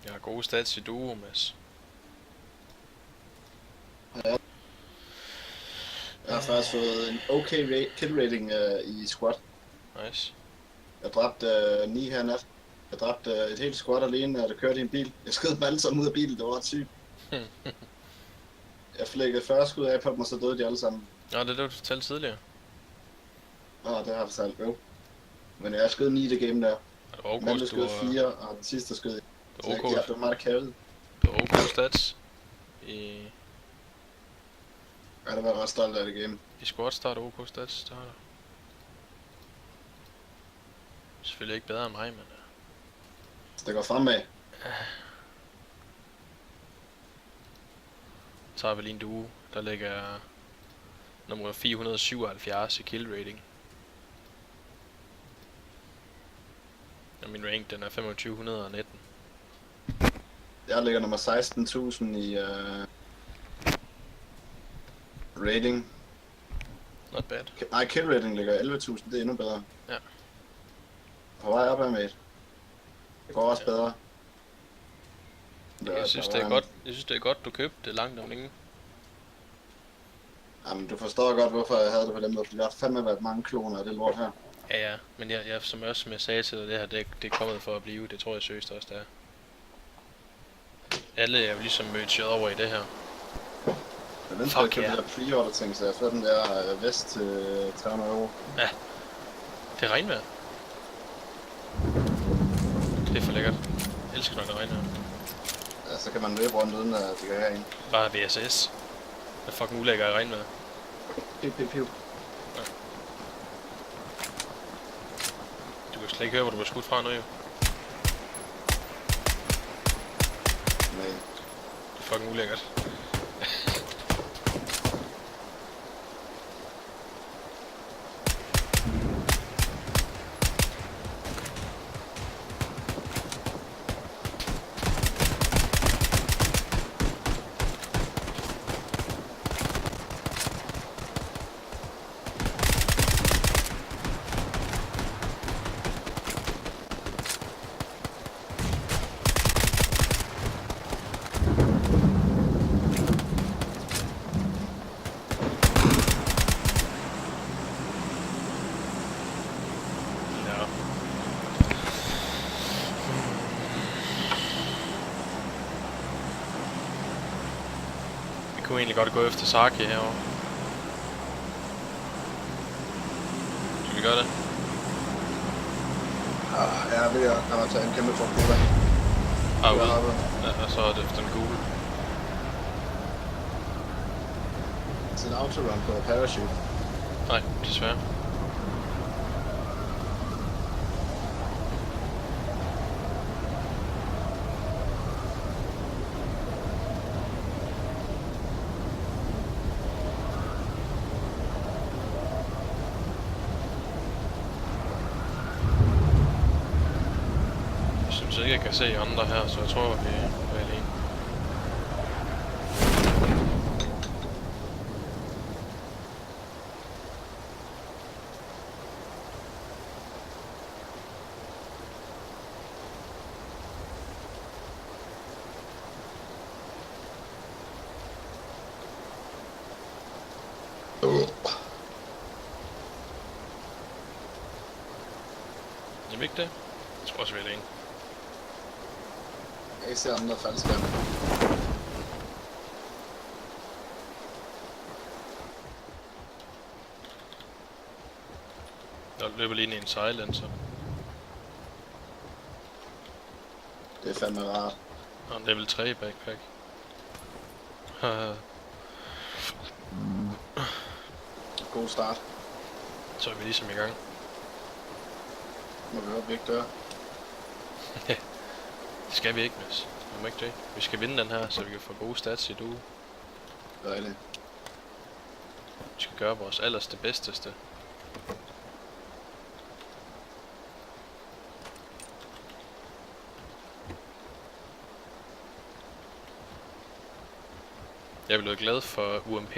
Jeg har gode stats i duo, Mads. Ja. Jeg har faktisk fået en okay kill rating i squad. Nice. Jeg dræbte 9 her nat. Jeg dræbte et helt squad alene, da jeg kørte i en bil. Jeg skød dem alle sammen ud af bilen, det var ret sygt. Jeg flækkede 40 skud af på dem, og så døde de alle sammen. Nå, det er det, du fortalte tidligere. Nå, det har jeg fortalt, jo. Men jeg skød 9 det game der. Det var Den anden skød 4, og den sidste skød. Det var det var meget kævet. Det var okay stats i... Ja, det var ret stolt af det game. I squad start OK stats, der har du. Selvfølgelig ikke bedre end mig, men... Det går fremad. Så har vi lige en duo, der ligger nummer 477 i kill rating. Og min rank, den er 2519. Jeg ligger nummer 16.000 i rating. Not bad. Nej, kill rating ligger 11.000, det er endnu bedre. Ja. På vej op her, mate. Det går også bedre. Jeg synes, det er godt. Jeg synes, det er godt, du købte det langt om længe. Jamen, du forstår godt, hvorfor jeg havde det på den måde, fordi der har fandme været mange kloner af det lort her. Ja, men som jeg sagde til dig, det her, det er kommet for at blive. Det tror jeg seriøst også, det er. Alle er jo ligesom merged over i det her. Jeg venter, at købe det der pre-order ting, så jeg får den der vest til 300 euro. Ja, det er regnvejr. Det er for lækkert. Jeg elsker, når det regner. Ja, så kan man løbe rundt uden at det gør herinde. Bare VSS. Det er fucking ulækker i regnvejr. Piu. Ja. Du kan slet ikke høre, hvor du bliver skudt fra nu, jo. Nej. Det er fucking ulækkert. Jeg kunne egentlig godt gå efter Saki herovre. Skal vi gøre det? Ja, jeg vil have taget en kæmpe torpedo. Ja, og så er det efter den gule. Det er en autorun på parachute. Nej, desværre. Jeg synes ikke, jeg kan se andre her, så jeg tror, vi er alene. Jamen ikke det? Jeg tror også, vi er alene. Jeg kan ikke se andre faldskærm. Jeg løber lige ind i en silencer. Det er fandme rart. Og en level 3 backpack. God start. Så er vi ligesom i gang. Må vi håbe, vi ikke dør. Det skal vi ikke, Mads. Vi må ikke det. Vi skal vinde den her, så vi kan få gode stats i duo. Dejligt. Vi skal gøre vores allerste bedsteste. Jeg er blevet glad for UMP.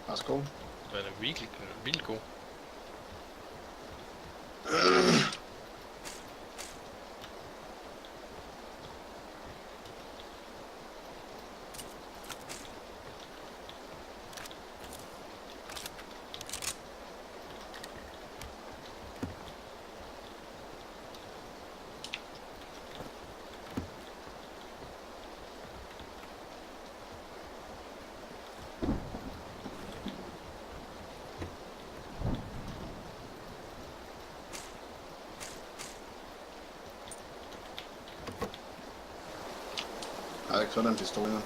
Værsgo. Den er virkelig, vildt god. Jeg har ikke fået den pistol endnu.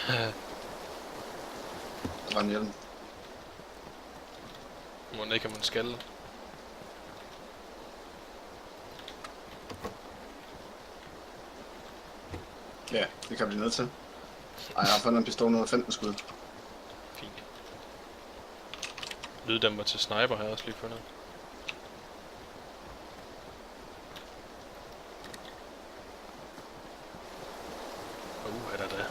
Der var en hjelm. Må den ikke have man skalle. Ja, det kan blive nødt til. Ej, jeg har fundet en pistol under 15 skud. Fint. Lyddæmper til sniper har jeg også lige fundet. Er der det?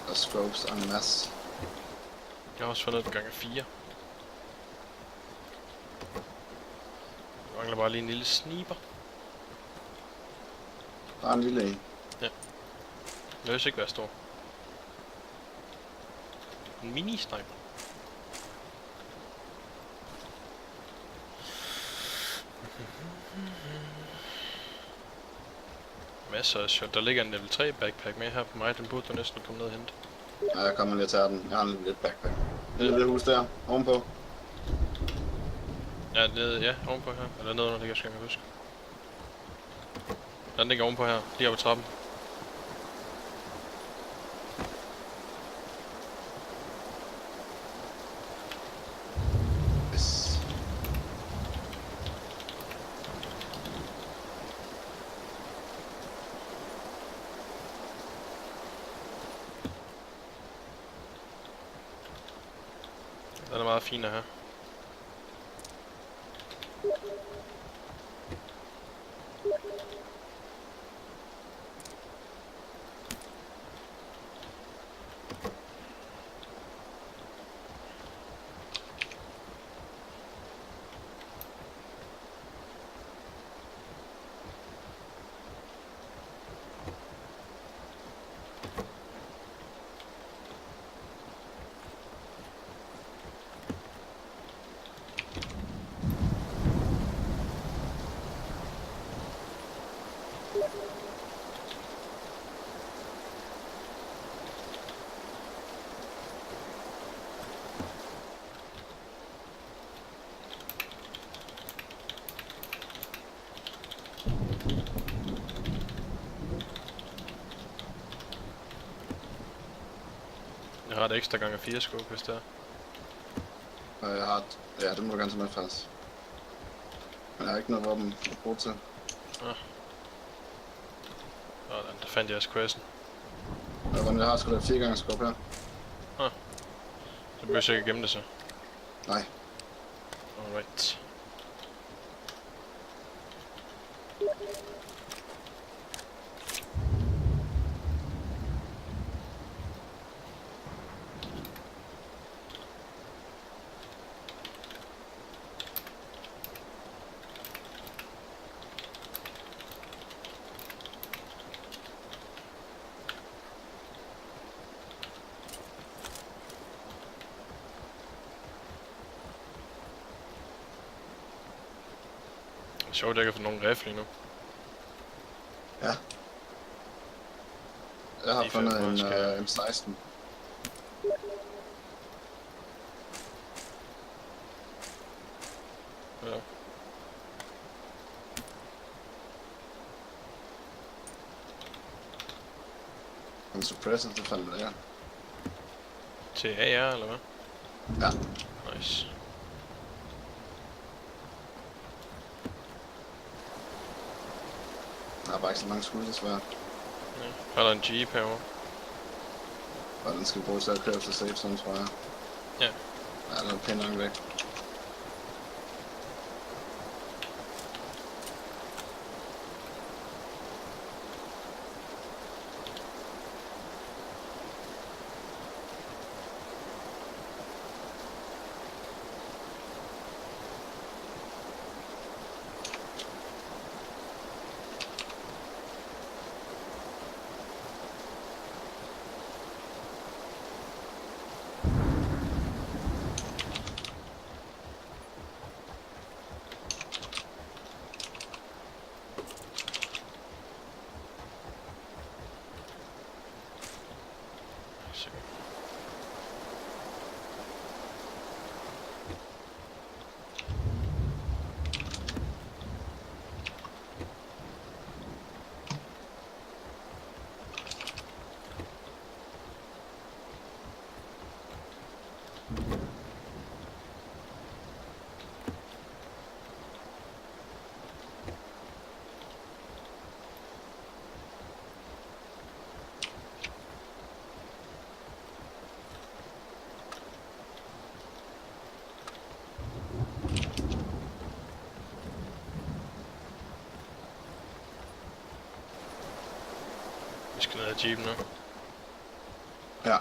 Der er scopes og en masse. Jeg har også fundet et gange 4. Jeg mangler bare lige en lille sniper. Der er en lille en. Jeg ved ikke, hvad jeg står. En mini-sniper. Masser af shot. Der ligger en level 3 backpack med her på mig. Den burde du næsten komme ned og hente. Ja, jeg kommer lige og tager den. Jeg har en lidt backpack. Det er det hus der, ovenpå. Ja, nede, ja, ovenpå her. Eller nede under, det kan jeg huske. Den ligger ovenpå her, lige oppe ad trappen. Yes. Den er meget fin her. Jeg har et ekstra gange 4 scope, hvis det er. Og jeg har et... Ja, det må du gerne tage med faktisk. Men jeg har ikke noget våben at bruge til. Sådan, der fandt jeg også quest'en. Jeg har sgu da 4 gange scope her. Så behøver jeg ikke gemme det så. Nej. Alright. Det er sjovt, at jeg ikke har fået nogen rifle endnu. Ja. Jeg har Lige fundet før, en skal- M16. Ja. En suppressor, det fandt jeg. Til AR, eller hvad? Ja. Nice. Jeg har bare ikke så mange skud, desværre. Ja. Har der en jeep herovre? Og den skal bruges til at køre til safe zone, tror jeg. Ja. Ja, den er pænt langt væk. Sikkert. Vi skal ned ad jeepen nu. Ja.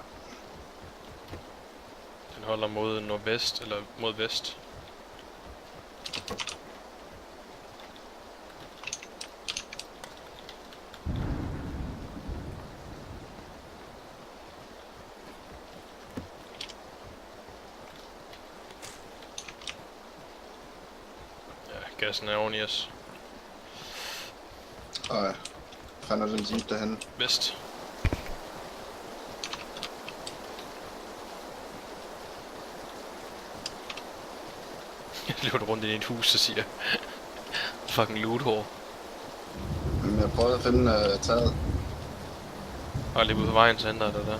Den holder mod nordvest, eller mod vest. Ja, gassen er oven i os. Og fanden er den jeep derhenne. Vest. Jeg løber rundt i et hus og siger fucking loot-hår. Men jeg prøvede at finde taget. Bare lige ude på vejen, så ændrer det der.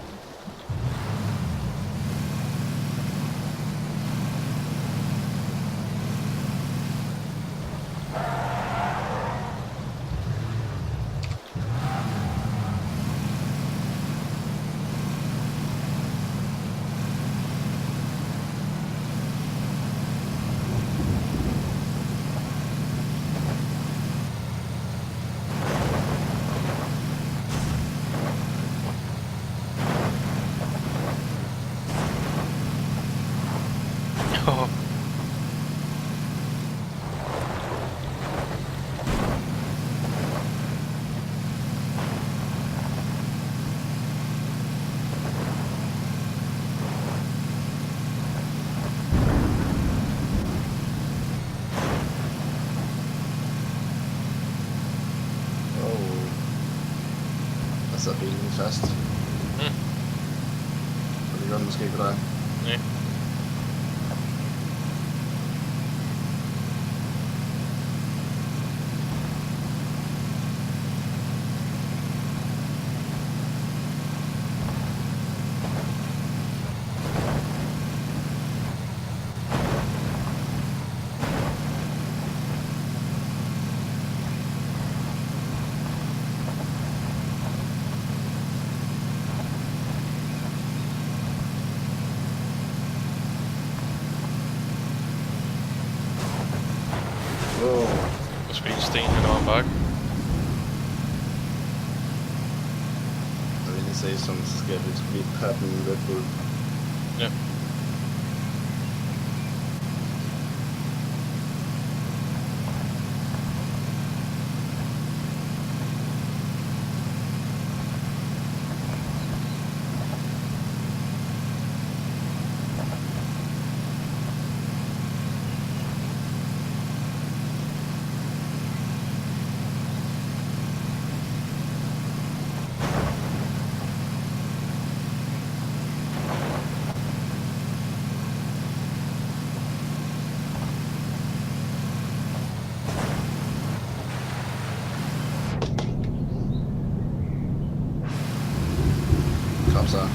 Der sidder bilen fast. Og det gør den måske ikke for dig. Nej. Wow. Måske en sten hen over en bakke. Når vi lige se, så skal jeg lige pappe en Red Bull. Ja. Kom så.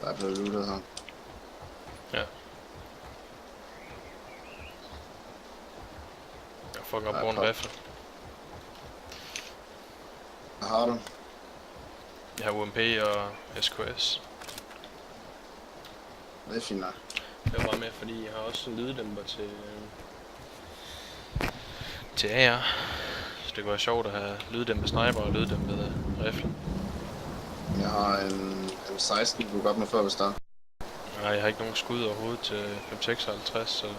Der er blevet lootet her. Ja. Jeg fucking op Ja, på en pop. riffel. Hvad har du? Jeg har UMP og SKS. Det er fint nok. Jeg er bare med, fordi jeg har også en lyddæmper til AR. Så det kunne være sjovt at have lyddæmpet sniper og lyddæmpet rifle. Jeg har en M16, du kan godt med før, hvis der er. Nej, jeg har ikke nogen skud overhovedet til 556, så det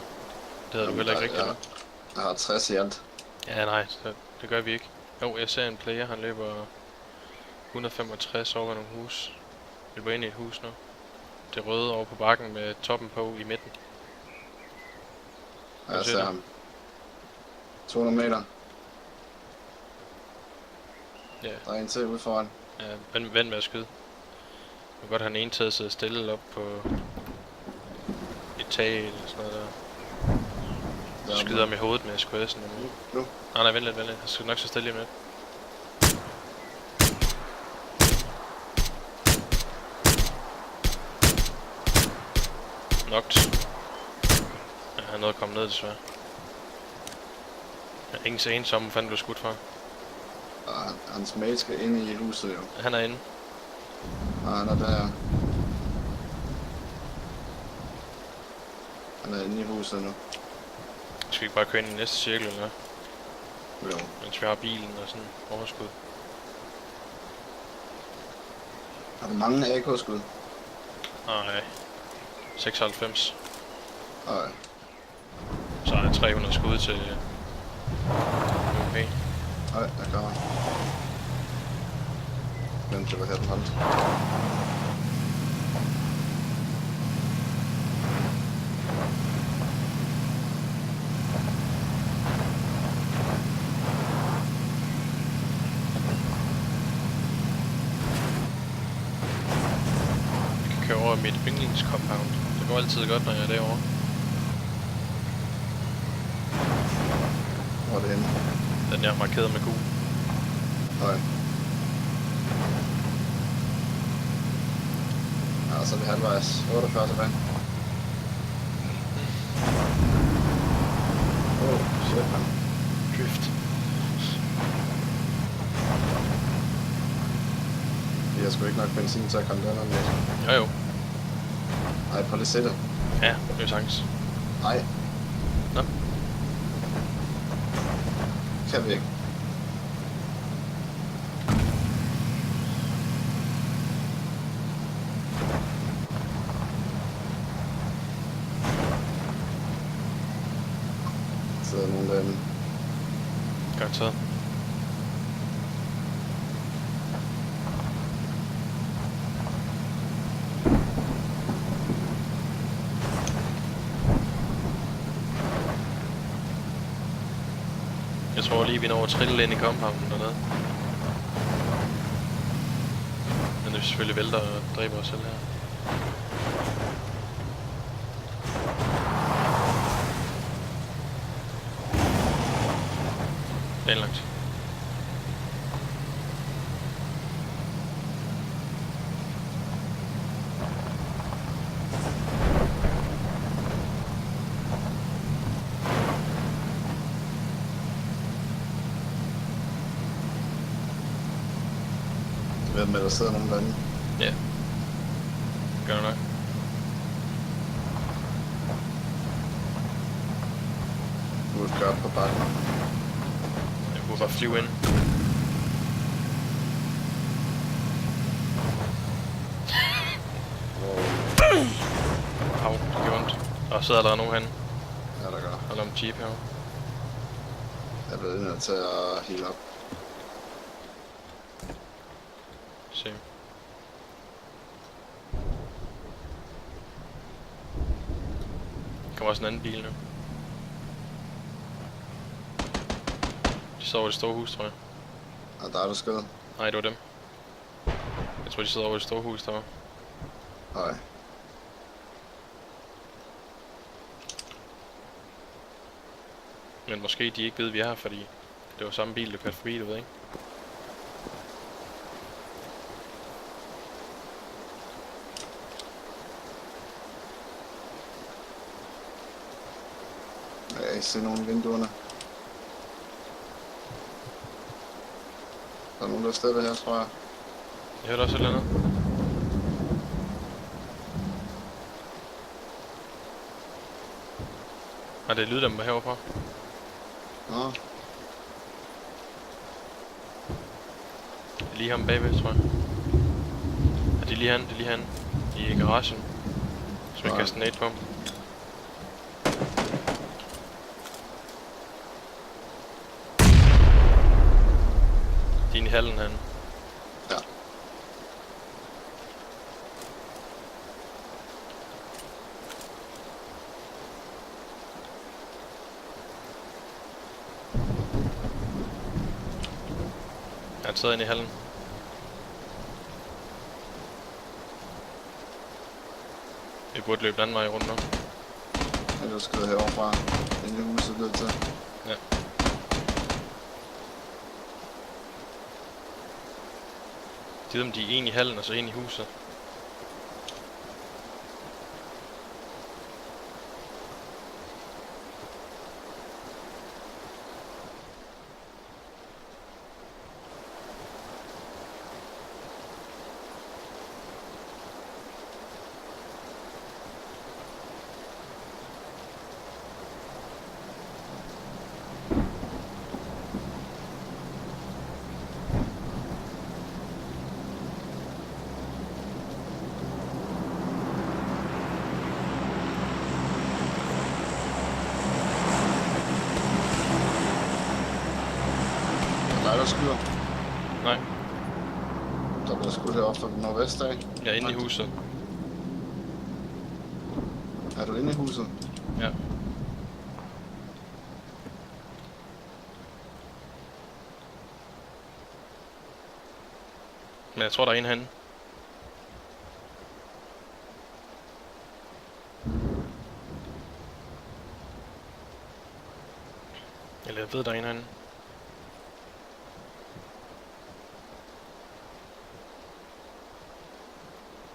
havde du heller ikke rigtigt. Jeg har 60 i alt. Ja, nej, det gør vi ikke. Jo, jeg ser en player, han løber 165 over nogle hus. Vi var inde i et hus nu. Det røde over på bakken med toppen på i midten. Ja, jeg ser ham. 200 meter. Ja. Der er en til ude foran. Ja, vend med at skyde. Du kan godt have en ene til at sidde stille op på et tag eller sådan noget der. Så skyder ham i hovedet med SKS'en. Nu. Nej, vent lidt. Jeg skal nok så stille med. Knocked. Ja, han nåede at komme ned desværre. Ja, ingen se ensom, hvor fanden blev skudt fra. Hans mate skal ind i huset jo. Han er inde. Han er der. Han er inde i huset nu. Skal vi ikke bare køre ind i næste cirkel eller hvad? Jo. Mens vi har bilen og sådan overskud. Har du mange AK-skud? Nej. 96. Nej. Så er der 300 skud til UMP. Nej, jeg kommer. Men det var her den holdt. Vi kan køre over mit yndlingscompound. Det går altid godt, når jeg er derovre. Hvor er det henne? Den jeg har markeret med gul. Nej. Ja, så er vi halvvejs. 48 tilbage. Shit, man. Drift. Vi har sgu ikke nok benzin til at komme dernede med. Jo. Ej, prøv lige at se det. Ja, det er chance. Nej. Nå. Kan vi ikke. Sidder nogen derinde. Garanteret. Jeg tror lige, vi når at trille ind i compounden dernede. Men det er selvfølgelig vælter og dræber os selv her. Det er langt. Jeg ved med, der sidder nogen derinde. Ja. Gør det nok. Du er godt på bakken. Jeg kunne bare flyve ind. Au, det gjorde ondt. Og så er der nogen herinde. Ja, der gør. Hold om jeep herovre. Jeg er blevet nødt til at heal op. Se. Der kommer også en anden bil nu. De står over det store hus, tror jeg. Og der er du skadet. Nej, det var dem. Jeg tror, de sidder over det store hus derovre. Nej. Men måske de ikke ved, vi er her, fordi det var samme bil, der kørte forbi, du ved ikke? Jeg kan ikke se nogen i vinduerne. Der er nogen, der er stedet her, tror jeg. Jeg hørte også et eller andet. Nej, det er lyddæmper herovre fra. Nå, Det er lige ham bagved, tror jeg. Ja, det er lige han, i garagen. Så vi Nej. kaster nade på ham. De er inde i hallen, han. Ja. Han sidder inde i hallen. Vi burde løbe den anden vej rundt nu. Jeg vil skride heroverfra. Ind i huset lidt til. Ja. Det er om de er en i hallen og så en i huset. Der skyder. Nej, Der bliver skudt heroppe fra den nordvest af. jeg er inde i huset. Er du inde i huset? Ja. Men jeg tror, der er en herinde. Eller jeg ved, der er en herinde.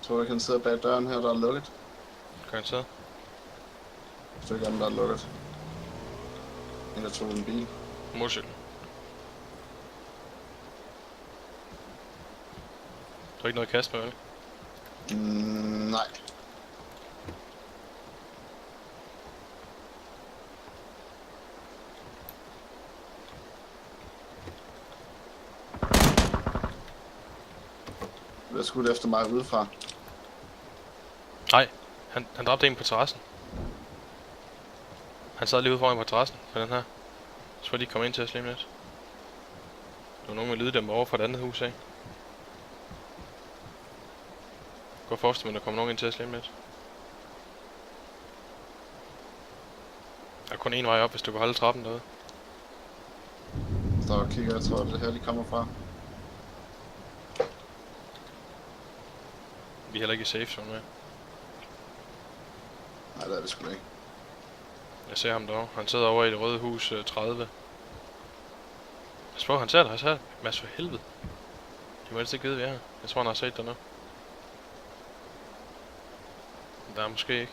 Tror du, kan sidde bag døren her, der er lukket? Garanteret. Hvis du ikke andet, der er lukket. En, der tog en bil. Motorcykel. Du har ikke noget at kaste med, vel? Nej. Du er skudt efter mig udefra. Nej, han dræbte en på terrassen. Han sad lige ude foran på terrassen på den her. Så får de komme ind til os lige om lidt. Der var nogen med lyddæmper over fra det andet hus af. Gå forrest, men der kommer nogen ind til os lige om lidt. Der er kun en vej op, hvis du kan holde trappen derude. Så kigger jeg, tror det her, de kommer fra. Vi er heller ikke i safe zone med. Nej, det er det sgu ikke. Jeg ser ham derovre. Han sidder over i det røde hus 30. Pas på, han ser dig også her. Mads, for helvede. De må helst ikke vide, vi er her. Jeg tror, han har set dig nu. Der er måske ikke.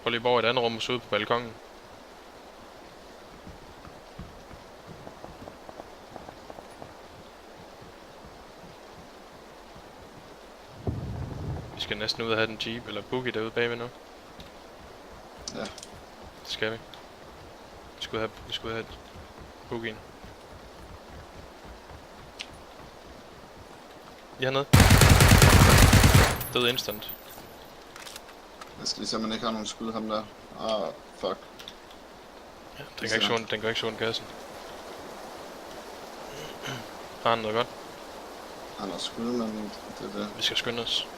Prøv lige over i et andet rum og så ud på balkongen. Vi skal næsten ud og have den jeep eller boogie derude bagved nu. Ja. Det skal vi. Vi skulle have boogien. Lige hernede. Død instant. Jeg skal lige se, om man ikke har nogen skud ham der. Ah, fuck. Ja, den gør ikke så ondt gassen. Har han noget godt? Han har skud, men det er det. Vi skal skynde os.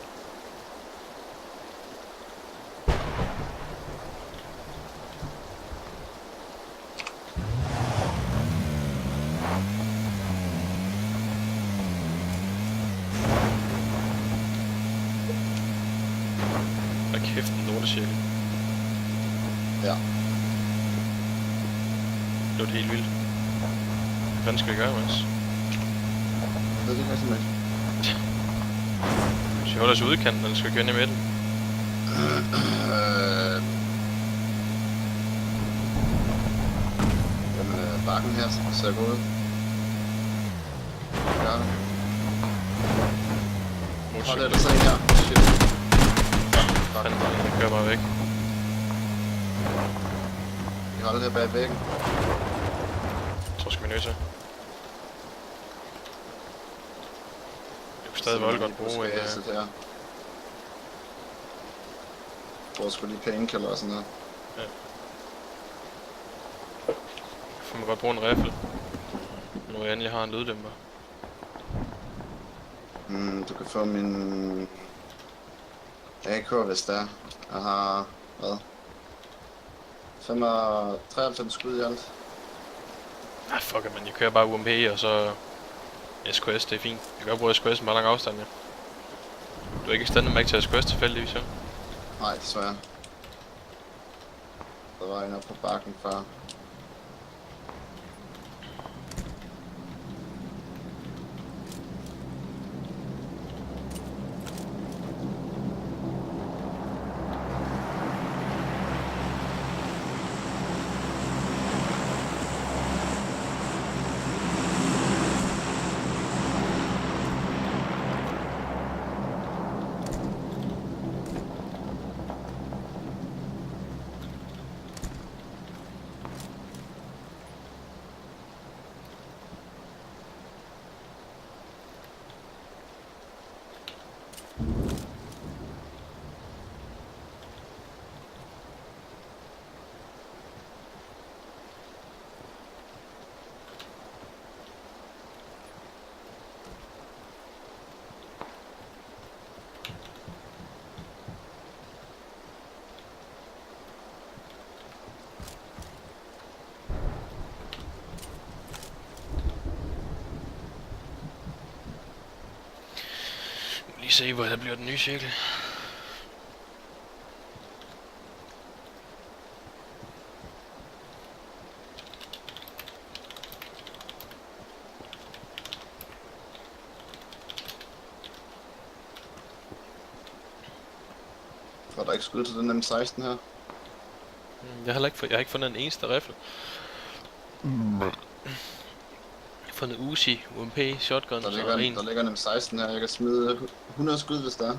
Hvad kæft en lortesjæl. Ja. Det var helt vildt. Hvad fanden skal vi gøre, Mads? Det er det faktisk ikke. Hvis vi holder os ude i kanten, eller skal vi køre ind i midten? Jamen, bakken her ser god ud. Ja. Og det er der så en her. Shit. Han kører bare væk. Vi holder her bag væggen. Jeg tror, skal vi nødt til. Jeg kunne stadig volde godt bruge en... her. Hvor skulle lige painkiller og sådan noget. Ja. Får man godt bruge en riffel. Nu jeg endelig har en lyddæmper. Du kan få min AK, hvis der er. Jeg har, hvad? 93 skud i alt. Ah, fuck it, man. Jeg kører bare UMP og så SQS, det er fint. Jeg kan godt bruge SQS med lang afstand, ja. Du er ikke standet med til SQS tilfældigvis, ja? Nej, desværre. Der var en oppe på bakken før. Lige se, hvor der bliver den nye cirkel. Var der ikke skud til den M16 her? Jeg har ikke fundet en eneste rifle. Jeg har fundet Uzi, UMP, shotgun Der og en. ligger en M16 her. Jeg kan smide 100 skud, hvis der er.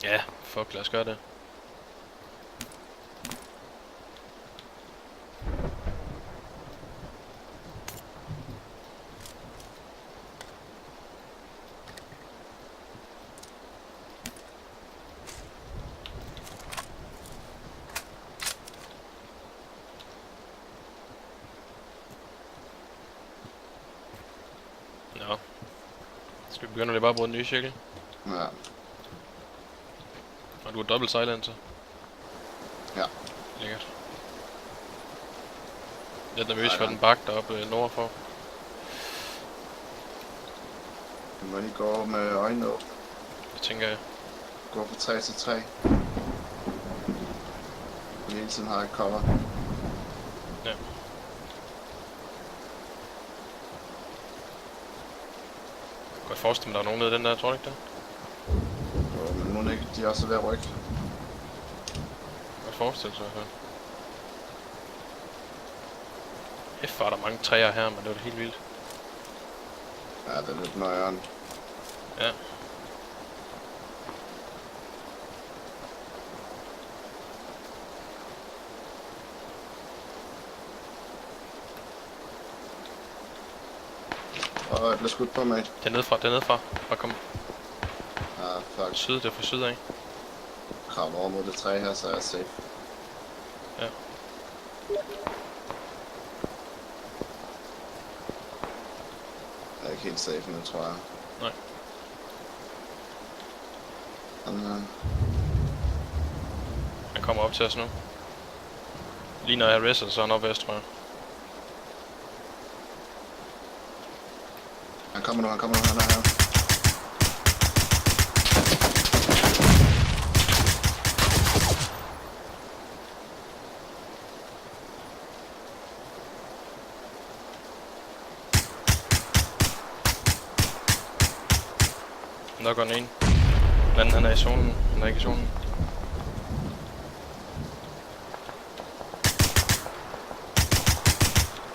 Ja, fuck, lad os gøre det. Nå. Skal vi begynde at bare at bruge den nye cirkel? Ja. Og du har dobbelt silencer? Ja. Lækkert. Lidt nervøs for den bak deroppe nordfor. Du må lige gå med øjnene åbne. Det tænker jeg. Gå fra 3 til 3. Hele tiden har jeg cover. Ja. Jeg kan godt forestille mig, der er nogen nede i den der, tror du ikke det? Jo, men nu er ikke, de er også ved at rykke. Jeg kan godt forestille sig i hvert fald. F var der mange træer her, men det var det helt vildt. Ja, det er lidt nøjeren. Ja. Og jeg blev skudt på, mate. Det er nedefra, det er nedefra. Bare kom Ja, fuck. syd, det er fra syd af. Kravler over mod det træ her, så er jeg safe. Ja. Jeg er ikke helt safe nu, tror jeg. Nej. Han kommer op til os nu. Lige når jeg har restet, så er han op vest, tror jeg. Han kommer nu, han er her. Der går den ene. Den anden, han er i zonen. Han er ikke i zonen.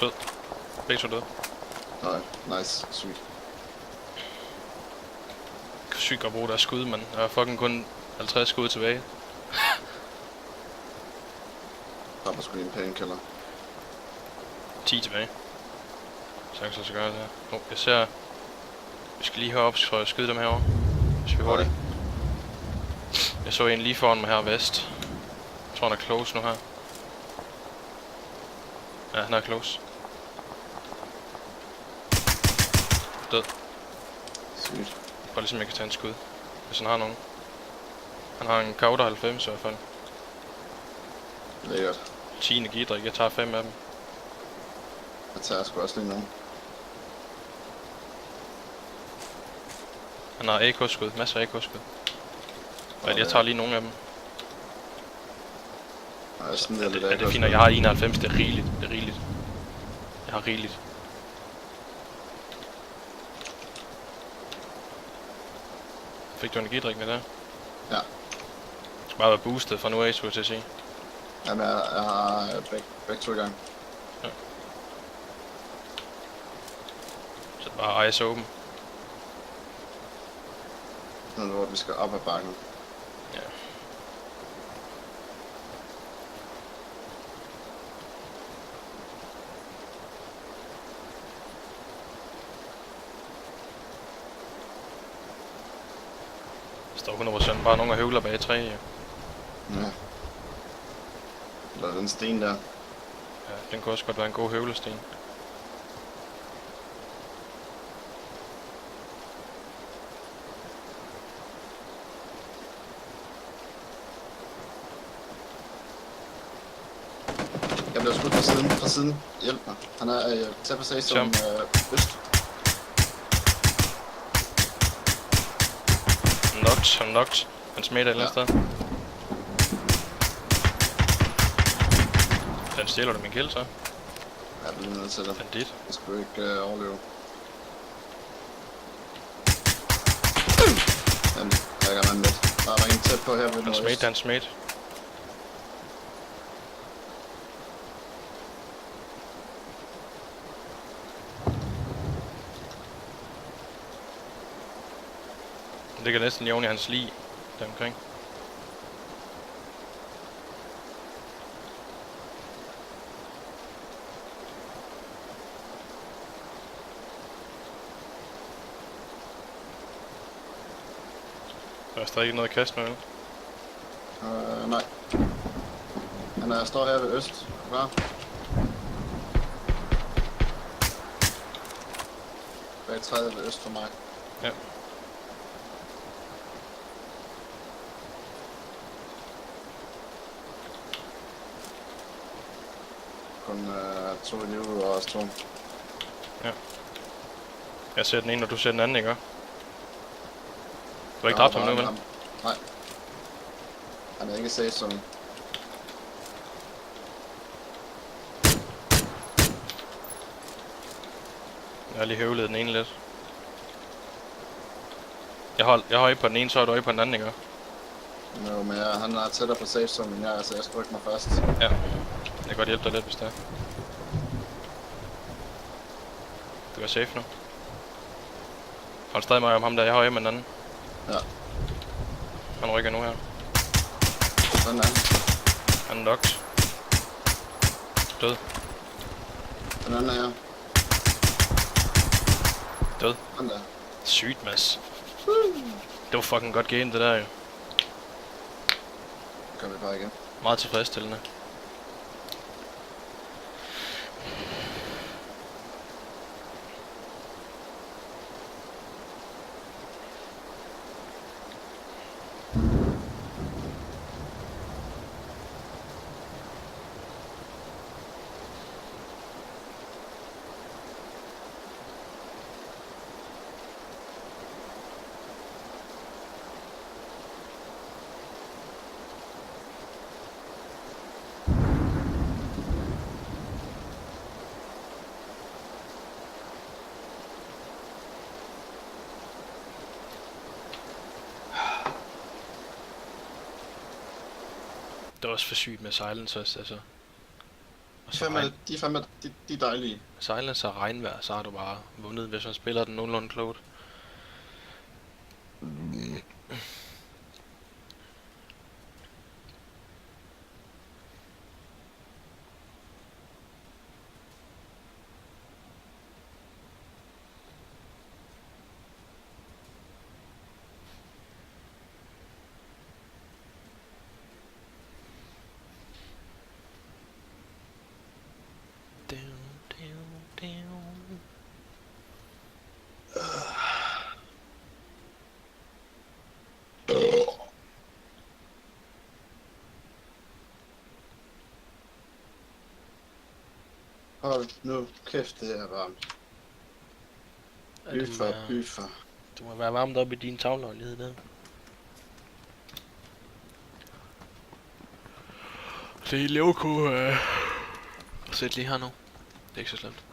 Død. Begge to døde. Nej, nice, sweet. Sygt at bruge deres skud, mand. Der er fucking kun 50 skud tilbage. Der var sgu en painkiller. 10 tilbage. Så jeg skal gøre det her. Jeg ser... Vi skal lige herop, så jeg skyde dem herovre. Hvis vi hurtigt. Jeg så en lige foran mig her vest. Jeg tror han er close nu her. Ja, han er close. Død. Sygt. Bare ligesom jeg kan tage en skud, hvis han har nogen. Han har en Kauder 90 i hvert fald. Lækkert. 10 energidrik, jeg tager 5 af dem. Jeg tager sgu også lige nu. Han har AK-skud, masser af AK-skud. Og jeg tager lige nogle af dem. Nej, sådan lidt Ja, det er fint, jeg har 91, det er rigeligt, Jeg har rigeligt. Fik du energidrikkene der? Ja. Det skal bare være boostet fra nu af, skulle jeg til at sige. Jamen, jeg har begge to i gang. Ja. Så det er bare eyes open. Nu hvor vi skal op ad bakken. Ja. Der står 100% bare nogen, der høvler bag træ. Ja. Ja. Eller den sten der. Ja, den kunne også godt være en god høvlesten. Jeg bliver skudt fra siden. Hjælp mig. Han er tæt på sig som øst. Han knocked. Han smitter et eller andet sted. Den stjæler du min kill så? Jeg bliver nødt til det. Bandit. Jeg skulle ikke overleve. Men jeg er gerne med. Der er en tæt på her ved nordøst. Han smidt. Det ligger næsten lige oven i hans lig der omkring. Der er stadig ikke noget at kaste med, vel? Nej. Han står her ved øst. Klar. Bag træet ved øst for mig. Ja. Kun 2 i livet og os 2. Ja. Jeg ser den ene, og du ser den anden, ikke? Du har ikke dræbt ham nu, vel? Nej. Han er ikke safe zone. Jeg har lige høvlet den ene lidt. Jeg har øje på den ene, så har du øje på den anden, ikke? Jo, men han er tættere på safe zone end jeg, så jeg skal rykke mig først. Ja. Jeg kan godt hjælpe dig lidt, hvis det er. Du er safe nu. Hold stadig mig om ham der, jeg har øje med den anden. Ja. Han rykker nu her. Sådan er han. Han er knocked. Død. Den anden er her. Død. Sådan der. Sygt, Mads. Det var fucking godt game, det der jo. Gør vi bare igen. Meget tilfredsstillende. Det er også for sygt med silence også, altså. Og så De er dejlige. silence og regnvejr, så har du bare vundet, hvis man spiller den nogenlunde klogt. Hold nu kæft, det er varmt. Byfar. Det må være varmt op i din tagløjlighed der. Det er Levko. Sæt lige her nu. Det er ikke så slemt.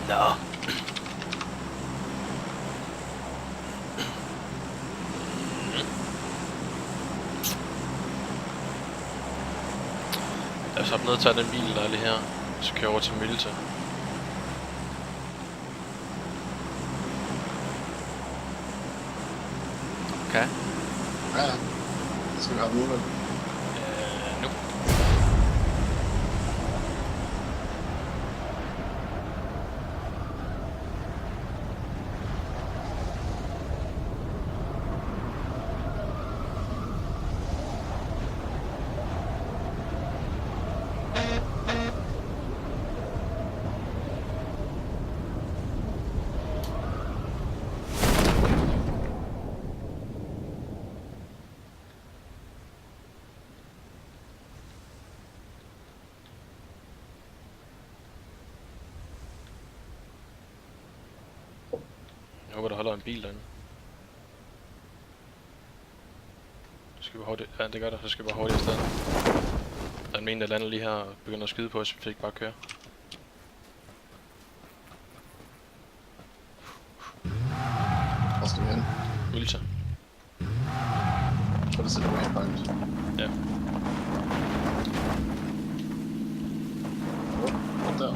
Nå. Jeg er så nødt til at tage den bil, der er lige her. Så kører jeg over til Milta. Okay. Ja, det skal vi have nu, vel? Nu. Jeg håber, der holder en bil derinde. Så skal vi hurtigt. Ja, det gør der. Så skal vi bare hurtigt afsted. Der er en men, der lander lige her og begynder at skyde på os, så vi ikke bare køre. Hvor skal vi hen? Milta. Så det sætter waypoint. Ja. Hvor der?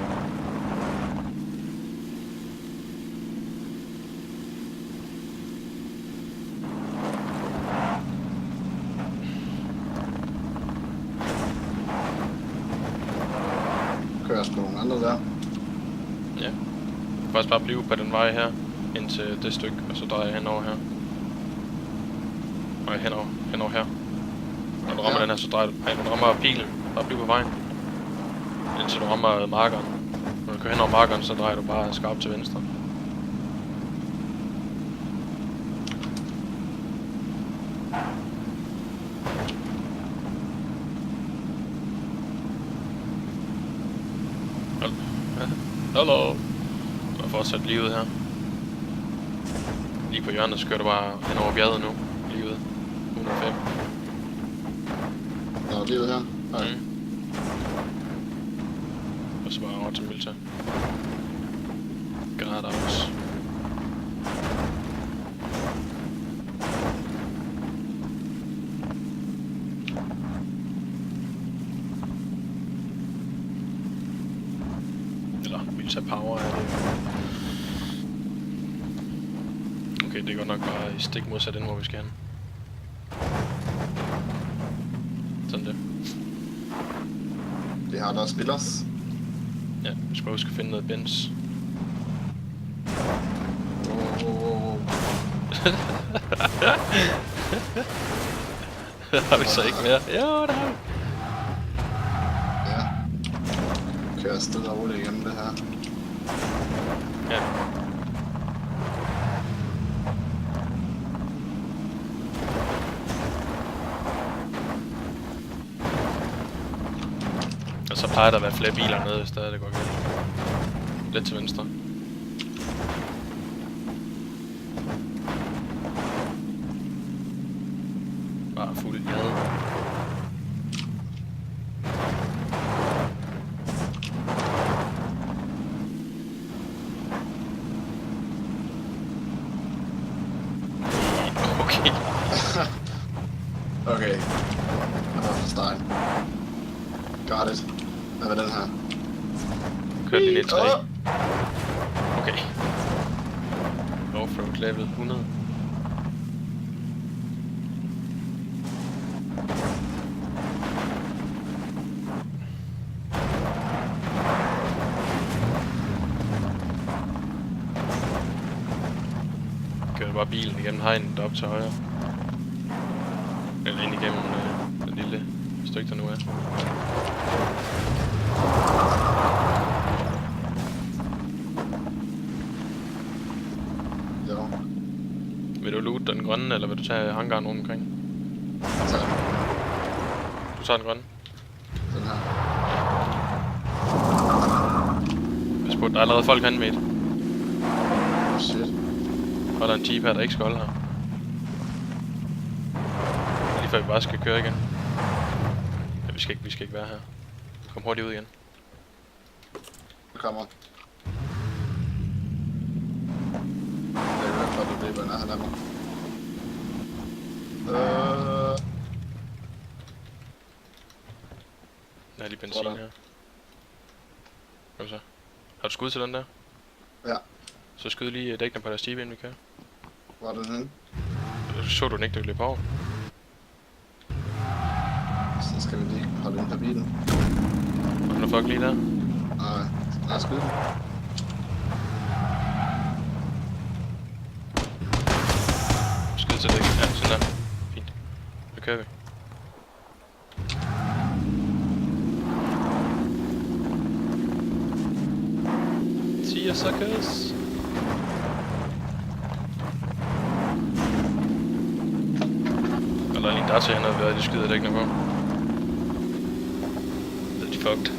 Kører os på nogle andre der. Ja. Faktisk bare blive på den vej her, indtil det stykke, og så drejer jeg henover her. Nej, henover her. Når du rammer den her, så drejer du. Nej, når du rammer pilen, bare blive på vejen. Indtil du rammer markeren. Når du kører henover markeren, så drejer du bare skarpt til venstre. Hallo. Du har fortsat lige ud her. Lige på hjørnet, så kører du bare hen over bjerget nu. Lige ud. 105. Nå, lige ud her. Nej. Og så bare over til Milta. Gradavs. Eller Milta Power er det. Okay, det er godt nok bare i stik modsat end hvor vi skal hen. Sådan det. Vi har der spillers. Ja, vi skal huske at finde noget bens. Har vi så ikke mere? Jo, det har vi. Ja. Kører stille og roligt igennem det her. Ja. Og så plejer der at være flere biler nede, hvis det går galt. Lidt til venstre. bare fuld jade. Okay. Okay. Fra start. Got it. Hvad var den her? Kør lige lidt 3. Okay. Offroad level 100. Kører bare bilen igennem hegnet op til højre. Eller ind igennem den lille stykke der nu er. Jo. Vil du loot den grønne, eller vil du tage hangaren rundt omkring? Så Du tager den grønne. den her. Hvis på, der er allerede folk herinde med. Oh shit. Og der er en jeep her, der ikke skal holde her. Lige før vi bare skal køre igen. Ja, vi skal ikke være her. Kom hurtigt ud igen. Nu kommer. Det er jo ikke, at det er nærheden af mig. Der er lige benzin Sådan. her. Kom så. Har du skud til den der? Ja. Så skyd lige dækkene på deres jeep, inden vi kører. Hvor er den henne? Så du den ikke, der løb over? Så skal vi lige holde ind på bilen. Har du fuck lige der? Nej, lad os skyde den. Skyd til dækken. Ja, sådan der. Fint. Så kører vi. See ya, suckers! Eller lige en Dacia, han havde været, de skyder dækkene på. Så er de fucked.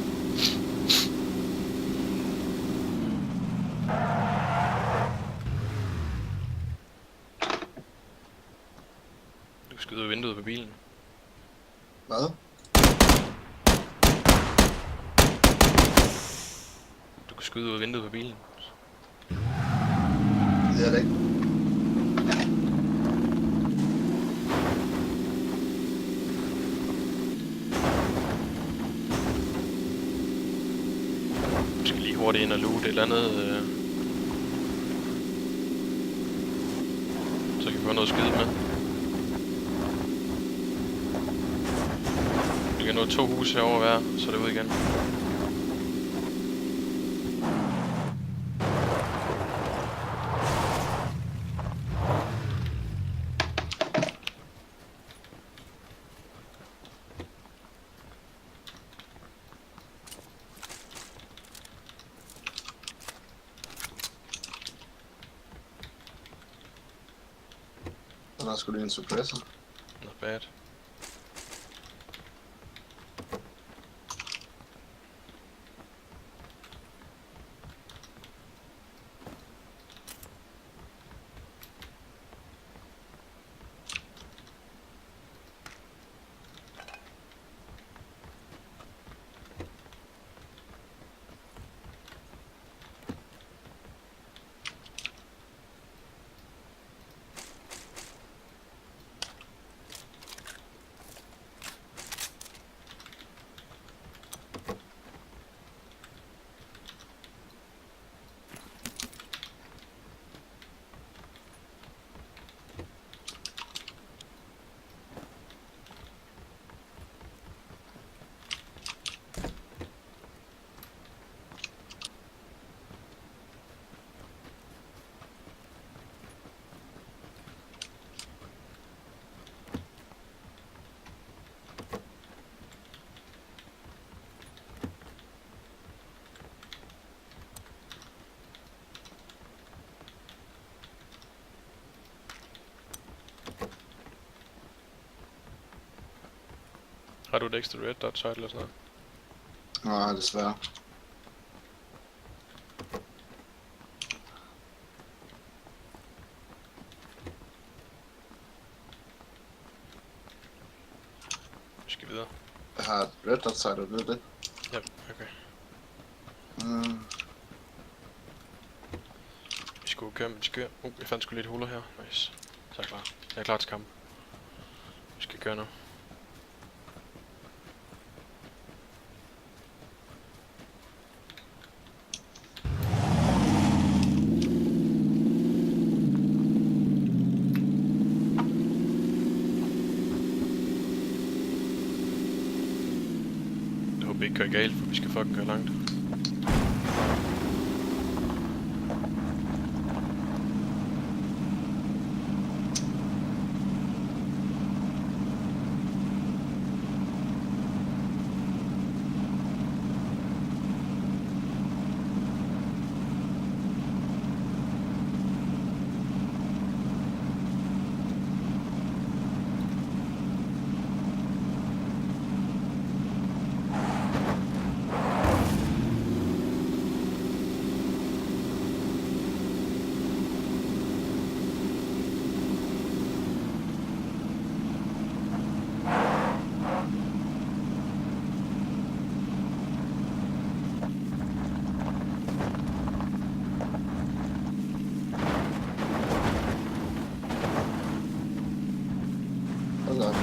Du kan skyde ud af vinduet på bilen. Hvad? Du kan skyde ud af vinduet på bilen. Det er det ikke. Du skal lige hurtigt ind og loot et eller andet. Så kan vi få noget at skyde med. Vi kan nå 2 huse herovre hver, så er det ud igen. Så der skulle lige en suppressor. Not bad. Har du et ekstra red dot side eller sådan noget? Nej, desværre. skal videre. Jeg har et red dot sight, ved det? Ja, okay. Vi skulle køre med skør. Jeg fandt sgu lidt huller her. Nice. Så er jeg klar. Jeg er klar til kamp. Vi skal køre nu. Jeg håber ikke kører galt, for vi skal fucking køre langt. Hold da op.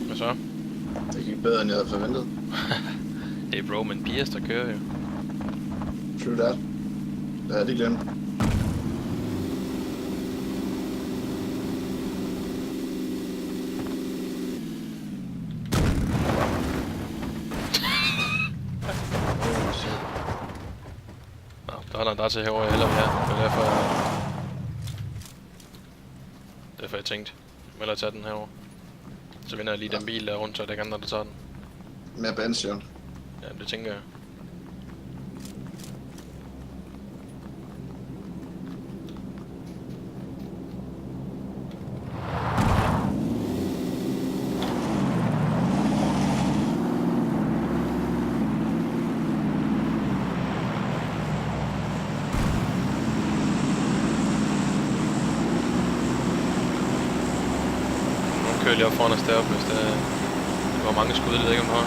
Hvad så? Det gik bedre, end jeg havde forventet. Hey bro, men Piers der kører jo. True that. Det havde de glemt. Nå, der er der en der til herovre, eller hvad? Det er derfor jeg tænkte, jeg må tage den herovre. Så vinder jeg lige den bil der rundt, så er der ikke andre, der tager den. Mere bension. Ja, det tænker jeg. Nu kører jeg lige op foran os deroppe, hvis der var mange skud, det ved jeg ikke om du har.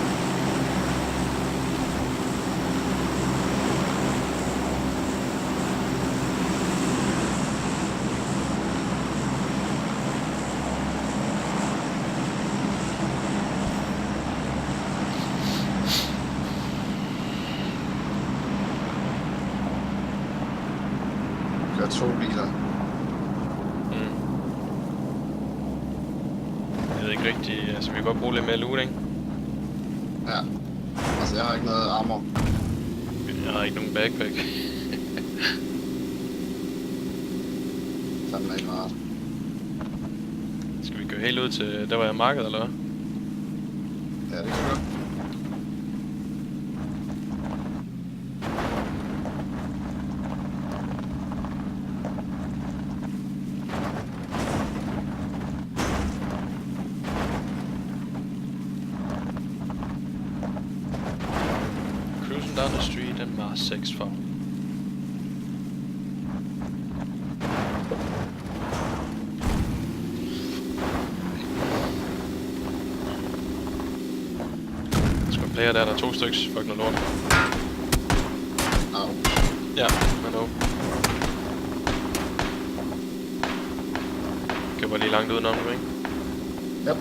Der er 2 biler. Jeg ved ikke rigtigt, altså vi kan godt bruge lidt mere loot, ikke? Ja. Altså, jeg har ikke noget armor. Jeg har ikke nogen backpack. Fanden er ikke meget. Skal vi køre helt ud til der, hvor jeg markedet, eller hvad? Ja, det kan godt. Cruising down the street and Mars 6 found. Der er 2 styks. Fuck noget lort. Au. Ja, I know. Kan bare lige langt udenom nu, ikke? Yep.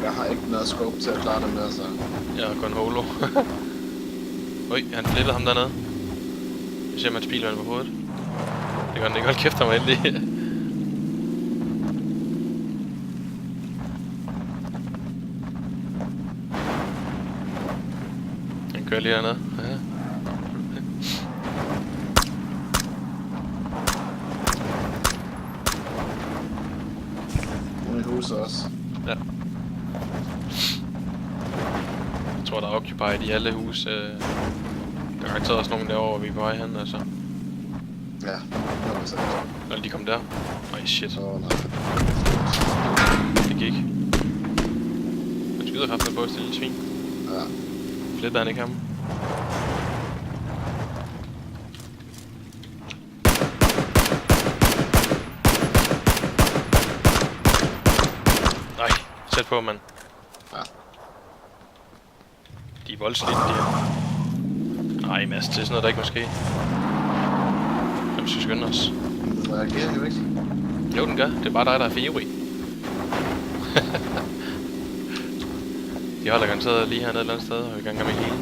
Jeg har ikke noget scope til at klare dem der, så... Jeg har kun holo. Oj, han flippede ham dernede. Vi ser, om hans bil er på hovedet. Det gør den ikke. Hold kæft, han var endelig. Han kører lige dernede. Ja. Ude i huset også. Ja. Jeg tror, der er occupied i alle hus. Der er garanteret også nogen derovre, hvor vi er på vej hen, altså. Ja, det var så. Eller de kom der. Ej, shit. Nej. Det gik. Han skyder kraften på et lille svin. Ja. Flipper han ikke ham? Tæt på, mand. Ja. De er voldslige, de her. Nej, Mads, det er sådan noget, der ikke må ske. Jamen, skal vi skynde os. Den reagerer jo ikke. Jo, den gør. Det er bare dig, der er for ivrig. De holder garanteret lige hernede et eller andet sted, og vi kan komme i hele.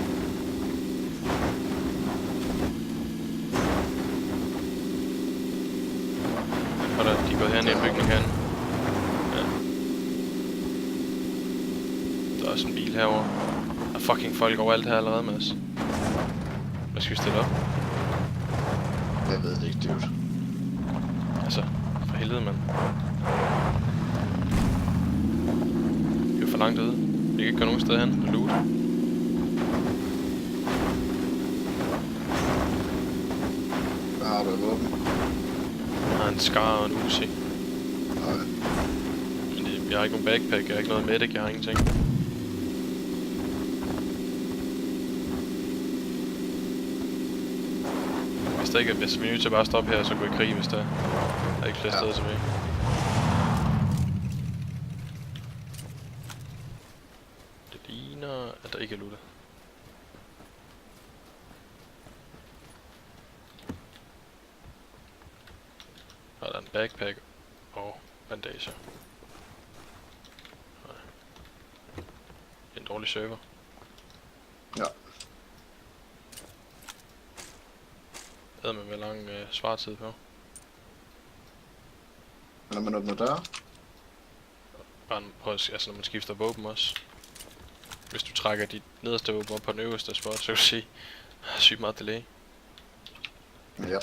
Og der, de går herned i en bygning herinde. Ja. Der er også en bil herovre. Der er fucking folk overalt her allerede, Mads. Hvad skal vi stille op? Jeg ved det ikke, dude. Altså, for helvede, mand. Vi er jo for langt ude. Vi kan ikke gå nogen steder hen og loot. Hvad har du af våben? Jeg har en Scar og en Uzi. Nej. Men jeg har ikke nogen backpack, jeg har ikke noget medic, jeg har ingenting. Hvis der ikke er, hvis vi er nødt til bare at stoppe her, så gå i krig, hvis der er. Der er ikke flere steder tilbage. Det ligner, at der ikke er lootet. Og der er en backpack og bandager. Nej. Det er en dårlig server. Ja. Det havde man vel lang svartid på. Men når man åbner døre? Bare prøv at, altså når man skifter våben også. Hvis du trækker dit nederste våben op på den øverste spot, så kan du se sygt meget delay. Ja.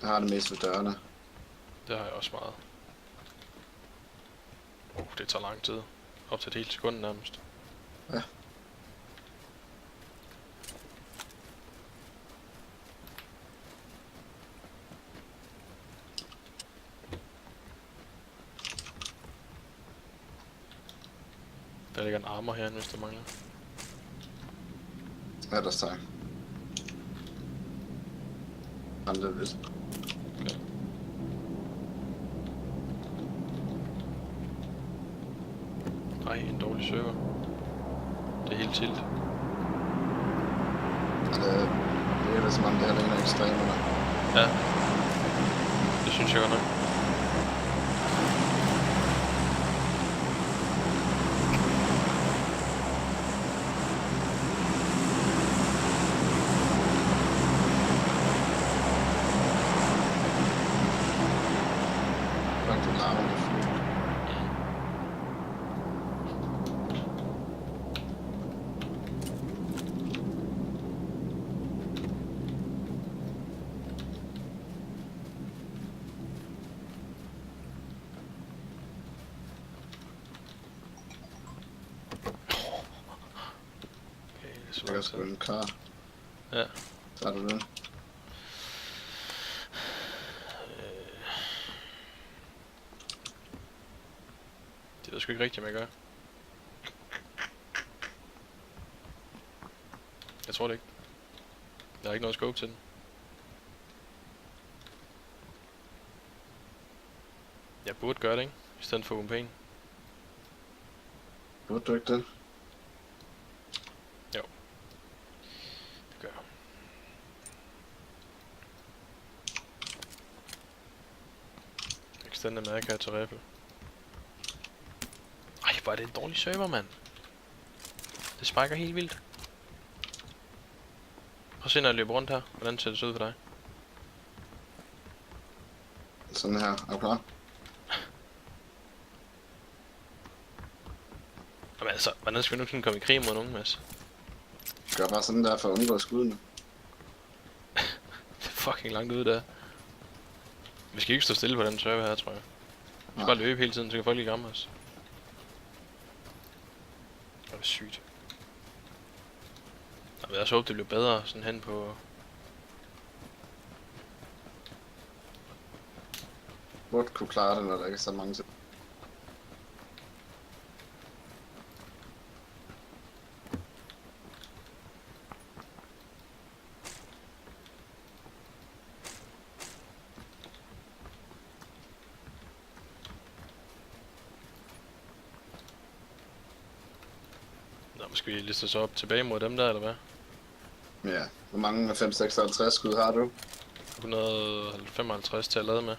Jeg har det mest ved dørene. Det har jeg også meget. Det tager lang tid. Op til et helt sekund nærmest. Ja. Der ligger en armor herinde, hvis der mangler. Ja, der står. Jamen, det er vist. Okay. Nej, en dårlig server. Det er helt tilt. Det er som om det er en af ekstremerne. Ja. Det synes jeg godt nok. Langt ud larmer det fly. Okay, det er så Jeg kan langt sgu tid. en kar. Ja. Tager du den? Det er sgu ikke rigtigt, man gør. Jeg tror det ikke. Der er ikke noget scope til den. Jeg burde gøre det, ikke? I stedet for UMP'en. Burde du ikke det? Det gør jeg. Extended America til rifle. Ej, hvor er det en dårlig server, mand. Det sparker helt vildt. Prøv at se, når jeg løber rundt her. Hvordan ser det så ud for dig? Sådan her. Er du klar? Jamen altså, hvordan skal vi nu sådan komme i krig mod nogen, Mads? Gør bare sådan der for at undgå skuddene. Det er fucking langt ude der. Vi skal ikke stå stille på den server her, tror jeg. Vi skal bare løbe hele tiden, så kan folk ikke ramme os. Det er sygt. Jeg vil også håbe, det bliver bedre sådan hen på... Burde kunne klare det, når der ikke er så mange til. Nå, men skal vi liste så op tilbage mod dem der, eller hvad? Ja. Hvor mange 556 skud har du? 155 til at lade med.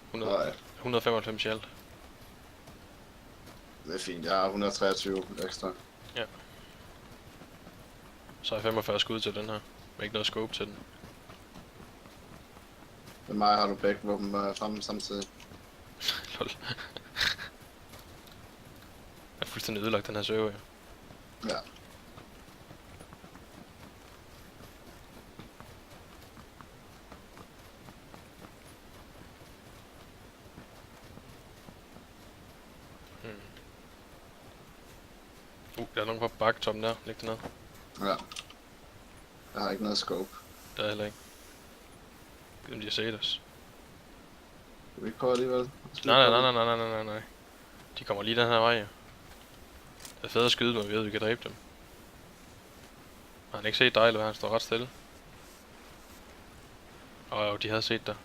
100, Nej, 195 i alt. det er fint. Jeg har 123 ekstra. Så har jeg 45 skud til den her. Men ikke noget scope til den. Med mig har du begge våben fremme samtidig. Lol. Jeg er fuldstændig ødelagt den her server, jo. Ja. Der er nogen på bakketoppen der. Læg det ned. Ja. Jeg har ikke noget scope. Der er heller ikke. Jeg ved, om de har set os. Skal vi ikke prøve alligevel? Nej. De kommer lige den her vej, jo. Det er fedt at skyde, men vi ved, at vi kan dræbe dem. Har han ikke set dig, eller hvad? Han står ret stille. Jo, de havde set dig.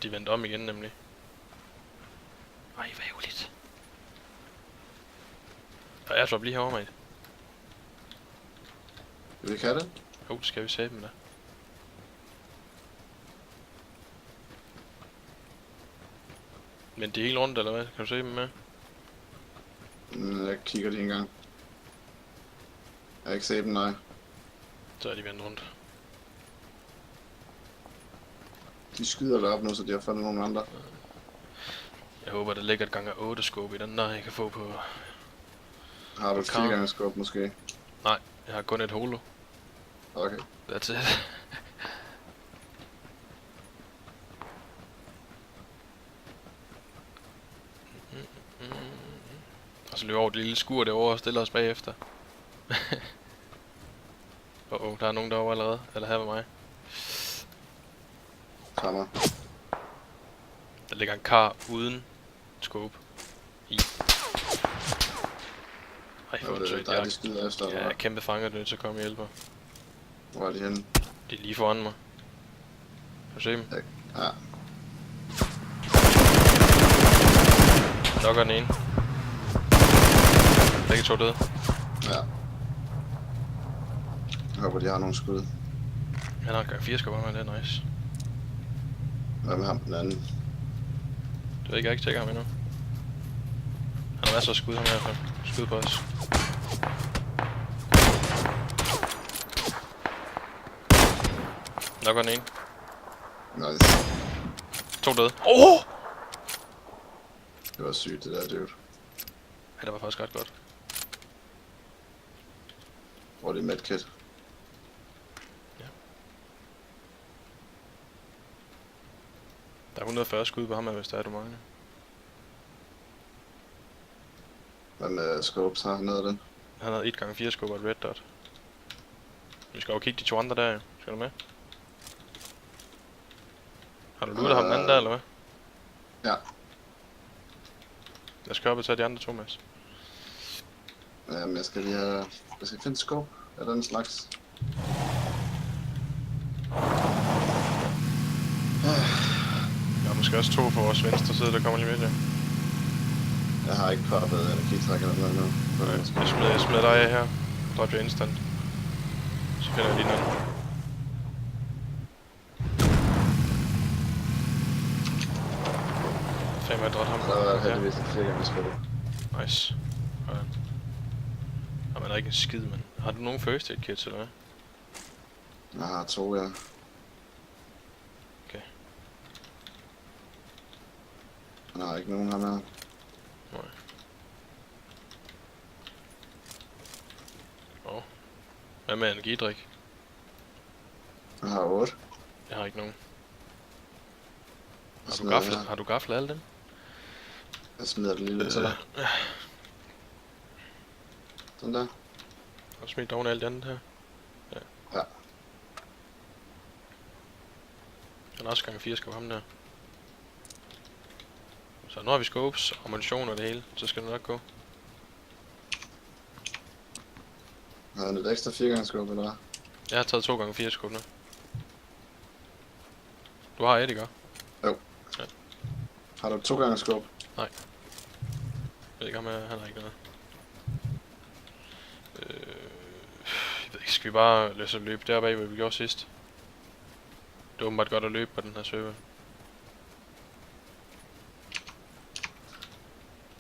De vendte om igen, nemlig. Ej, hvad ærgerligt. Og jeg tror lige herovre, mate. Skal vi ikke have det? Jo, det skal vi se dem da. Men de er helt rundt, eller hvad? Kan du se dem med? Jeg kigger lige en gang. Jeg har ikke set dem, nej. Så er de vendt rundt. De skyder derop nu, så de har fundet nogle andre. Jeg håber, der ligger et gang af 8 scope i den der, jeg kan få på... Har du et 4 scope måske? Nej, jeg har kun et holo. Okay. That's it. Og så løber over det lille skur derovre og stiller os bagefter. Der er nogen derovre allerede. Eller her ved mig. Kommer. Der ligger en kar uden scope i. Ej, Jo, for det er sødt. dig, de skyder efter. Jeg er kæmpe fanger, du er nødt til at komme og hjælpe mig. Hvor er de henne? De er lige foran mig. Kan du se dem? Ja. Lokker den ene. Begge to døde. Ja. Jeg håber, de har nogle skud. Han har en gang 4 skubber, men det er nice. Hvad med ham den anden? Det ved jeg ikke tjekke ham endnu. Han har masser af skud, ham i hvert fald. Skud på os. Nok den ene. Nice. 2 døde. Oh! Det var sygt, det der, dude. Ja, det var faktisk ret godt. Hvor er det medkit? Der er 140 skud på ham, hvis der er du mange. Hvad med scopes har han nede af den? Han havde 1 gange 4 skub og et red dot. Vi skal jo kigge de 2 andre der, jo. Skal du med? Har du lootet ham den anden der, eller hvad? Ja. Jeg skal op og tage de andre 2, Mads. Jamen, jeg skal lige have... Jeg skal finde scope af den slags. Der er måske også 2 på vores venstre side, der kommer lige med der. Jeg har ikke poppet energitrækker eller noget nu. Jeg smider dig af her. Drop jeg instant. Så finder jeg lige den anden. Fem jeg dræt ham. Der var heldigvis en 4 gange spil. Nice. Sådan. Jamen, der er ikke en skid, mand. Har du nogen first aid kits, eller hvad? Jeg har 2, ja. Okay. Han har ikke nogen her med. Nej. Hvad med energidrik? Jeg har 8. Jeg har ikke nogen. Jeg smider- Har du gaflet alle dem? Jeg smider det lige lidt til dig. Sådan der. Har du smidt oven af alt det andet her? Ja. Han har også gang 4 skal ham der. Så nu har vi scopes, ammunition og det hele, så skal det nok gå. Har han et ekstra 4 gange scope, eller hvad? Jeg har taget 2 gange 4 scope nu. Du har et, ikke? Har du 2 gange scope? Jeg ved ikke, om han har ikke noget. Jeg ved ikke, skal vi bare lade os løbe deroppe af, hvad vi gjorde sidst? Det er åbenbart godt at løbe på den her server.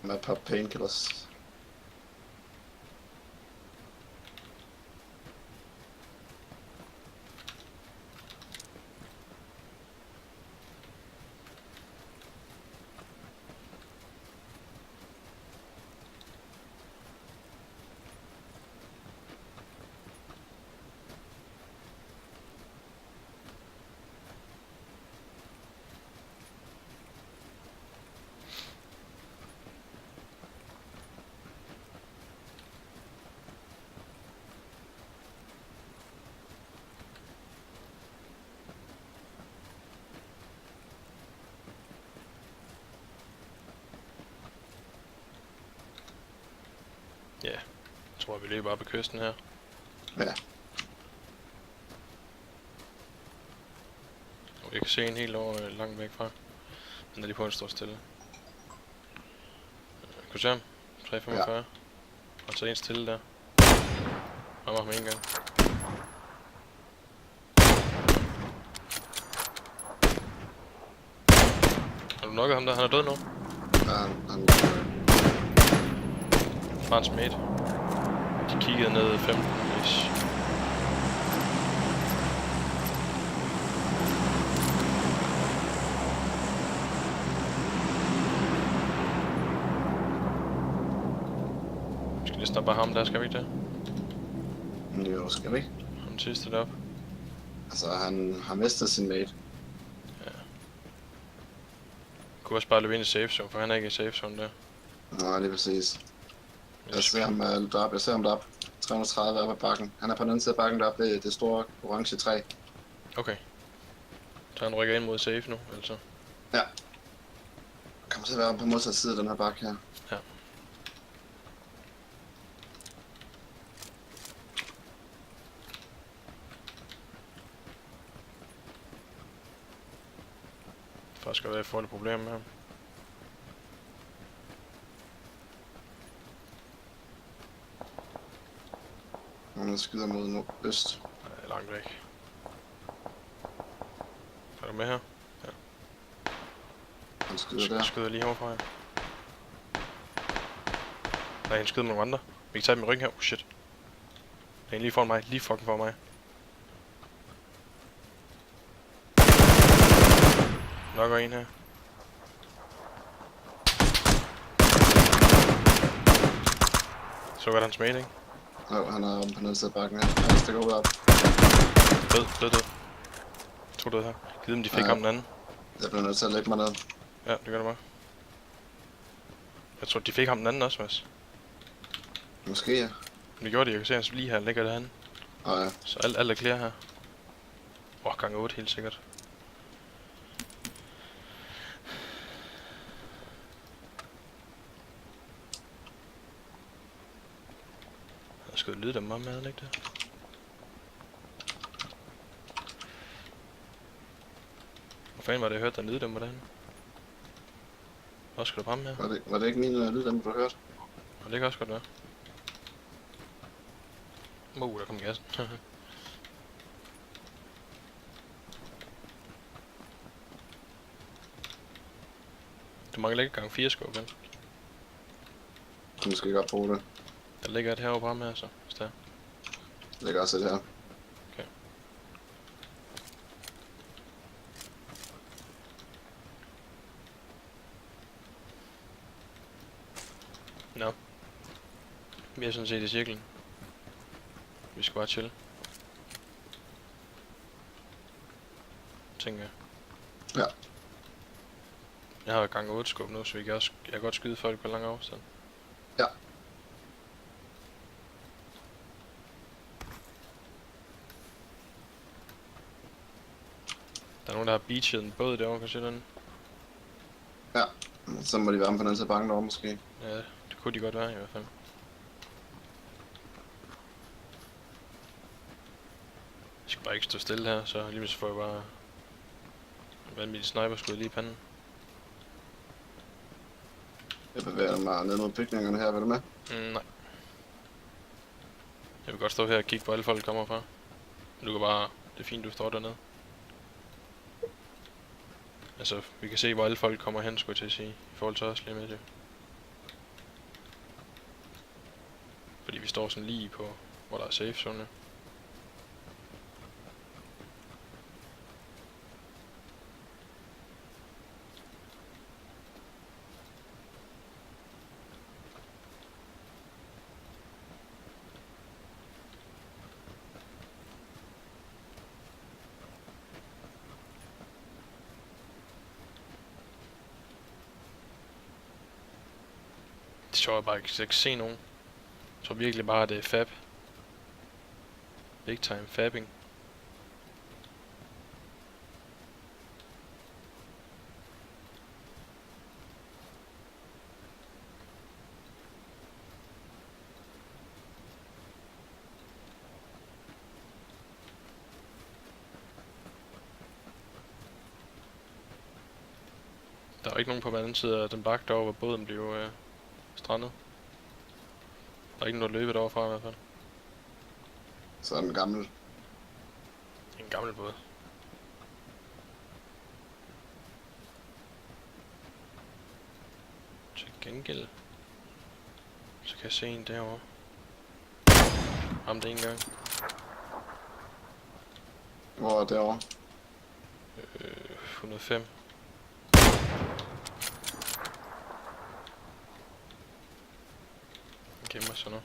Med et par painkillers. Ja, jeg tror, vi løber op ad kysten her. Ja. Og jeg kan se en helt over langt væk fra. Den er lige på en stor stille. Kan du se ham? 345. Ja. Og så en stille der. Rammer ham en gang. Har du nokket ham der? Han er død nu. Ja, han Frans mate. De kiggede ned 15 ish. Vi skal lige stoppe bare ham der, skal vi ikke det? jo, skal vi ikke? Han sidste deroppe. Altså, han har mistet sin mate. Ja. Kunne også bare løbe ind i safe zone, for han er ikke i safe zone der. Nå, lige præcis. Jeg ser ham deroppe. 330 er på bakken. Han er på den anden side af bakken deroppe ved det store orange træ. Okay. Så han rykker ind mod safe nu, altså? Ja. Kommer til at være på modsat side af den her bakke her. Ja. Først skal jeg få et problem med ham. Han skyder mod nordøst. Nej, langt væk. Er du med her? Ja. Han skyder der. Skyder lige herovre fra jer. Nej, han skyder med nogle andre. Vi kan tage dem i ryggen her. Oh shit. Han er lige foran mig. Lige fucking foran mig. Nok er en her. Så godt hans mate, ikke? Jo, han er oppe på den anden side af bakken her. Han stikker ud op. Død. 2 døde her. Giv dem, de fik ham den anden. Jeg bliver nødt til at lægge mig ned. Ja, det gør det bare. Jeg tror, de fik ham den anden også, Mads. Måske ja. Men det gjorde de, jeg kan se, han lige her ligger derhen. Ja. Så alt er clear her. Gang 8 helt sikkert. Jeg skal lyde dem meget med, ikke det? Hvor fanden var det, jeg hørte, der lyde dem derhen? Hvor skal du frem her? Var det ikke min lyd, den du hørte? Og det kan også godt være. Der kom gassen. Du mangler ikke gang 4 skub, vel? Du måske godt bruge det. Der ligger et herovre på ham her, så. Hvis der. Det ligger også et her. Okay. Nå. Vi er sådan set i cirklen. Vi skal bare chill. Tænker jeg. Ja. Jeg har gang 8 skub nu, så jeg kan godt skyde folk på lang afstand. Ja. Der er nogen, der har beachet en båd derovre, kan du se den? Ja. Så må de være på den anden side af banken derovre måske. Ja, det kunne de godt være i hvert fald. Jeg skal bare ikke stå stille her, så lige så får jeg bare vanvittig sniper skud lige i panden. Jeg bevæger mig ned mod bygningerne her, vil du med? Nej. Jeg vil godt stå her og kigge, hvor alle folk kommer fra. Du kan bare... Det er fint, du står dernede. Altså, vi kan se, hvor alle folk kommer hen, skulle jeg til at sige. I forhold til os lige med det. Fordi vi står sådan lige på, hvor der er safe zone. Det er sjovt, jeg bare ikke se nogen. Jeg tror virkelig bare, at det er fab. Big time fabbing. Der er ikke nogen på den anden side af den bakke derovre, hvor båden blev strandet. Der er ikke nogen, der løbet overfra i hvert fald. Så er den gammel. En gammel båd. Til gengæld så kan jeg se en derovre. Ramte en gang. Hvor er derovre? 105. Jeg gemmer så nu.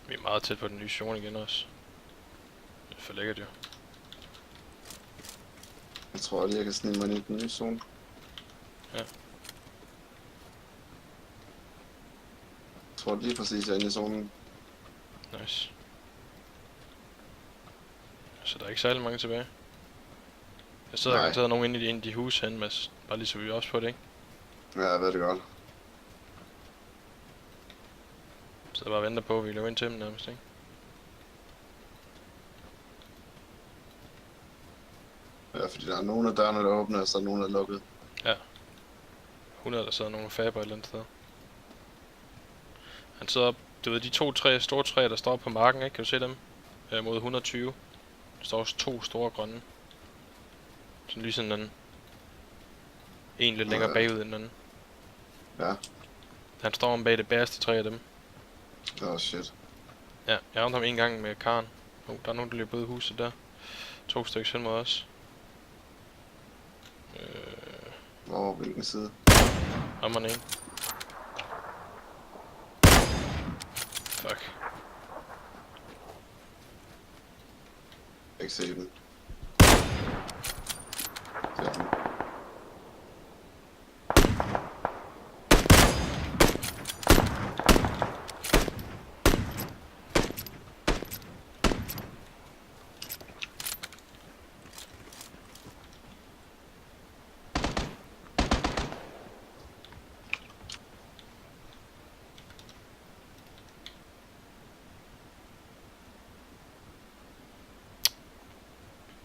Vi er meget tæt på den nye zone igen også. Det er for lækkert jo. Jeg tror lige, jeg kan snige mig ind i den nye zone. Ja. Jeg tror lige præcis, jeg er inde i zonen. Nice. Så der er ikke særlig mange tilbage. Jeg sidder Nej. garanteret nogen inde i de hus hen, Mads. Bare lige så vi er også på det, ikke? Ja, jeg ved det godt. Så jeg bare venter på, at vi løber ind til dem nærmest, ikke? Ja, fordi der er nogle af dørene, der åbner, og så er nogle, der er lukket. 100, der sidder nogle faber et eller andet sted. Han sidder op, du ved de store træer, der står på marken, ikke? Kan du se dem? Mod 120. Der står også 2 store grønne. Sådan lige sådan en. En lidt længere bagud end den anden. Ja. Han står om bag det bagerste træ af dem. Shit. Ja, jeg ramte ham en gang med karen. Der er nogen, der løber ud i huset der. 2 stykker hen mod os. Hvor, hvilken side? Rammer den en. Fuck. Jeg kan ikke se den. Ser den.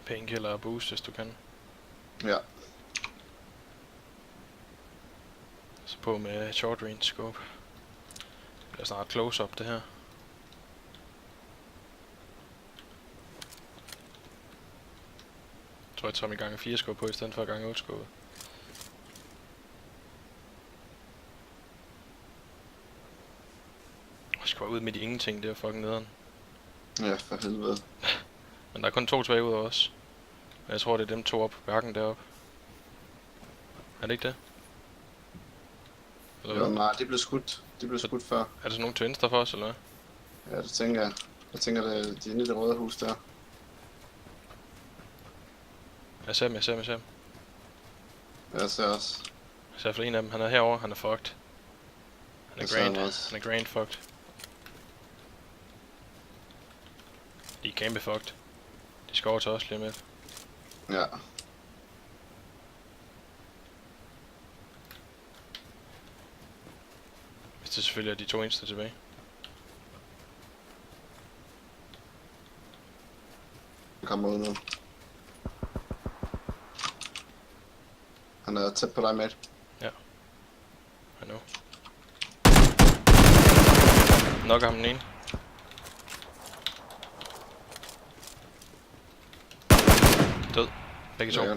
Painkiller og boost, hvis du kan. Ja. Så på med short range scope. Det bliver snart close up det her. Jeg tror jeg tager mig gange 4 scope på i stedet for gange 8 scope. Jeg skal bare ud midt i ingenting, det er fucking nederen. Ja, for helvede. Men der er kun 2 tilbage ud af os. Og jeg tror det er dem 2 op på bakken deroppe. Er det ikke det? Eller Jo, hvad? nej, de blev skudt. De blev skudt før. Er der så nogen til venstre for os, eller hvad? Ja, det tænker jeg. Jeg tænker, det de er inde i det røde hus der. Jeg ser dem. Jeg ser også. Jeg ser for en af dem, han er herovre, han er fucked. Han Jeg er ser ham grand, også. han er grand fucked. De er kæmpe fucked. De skal over til os lige med. Ja. det selvfølgelig er de 2 eneste tilbage. Han kommer ud nu. Han er tæt på dig, mate. I know. Knocker ham den ene. Død. Begge 2. Ja,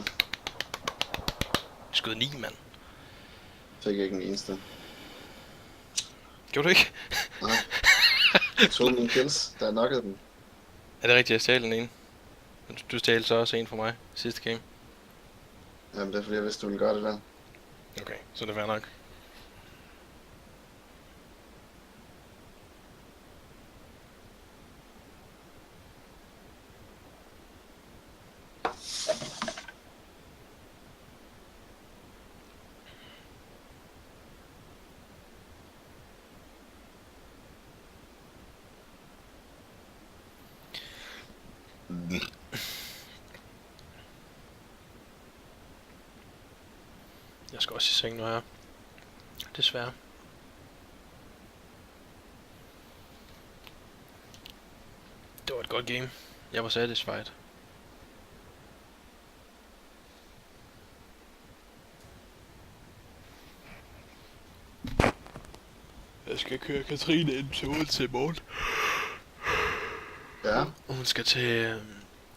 Skød 9, mand. fik ikke en eneste. Gjorde du ikke? Nej. Jeg tog mine kills, da jeg knockede dem. Er det rigtigt, jeg stjal den ene? Du stjal så også en for mig sidste game. Jamen, det er fordi, jeg vidste, du ville gøre det der. Okay, så det er fair nok. Jeg skal også i seng nu her. Desværre. Det var et godt game. Jeg var satisfied. Jeg skal køre Katrine ind til Odense i morgen. Ja, Hun skal til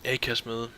A-kasse møde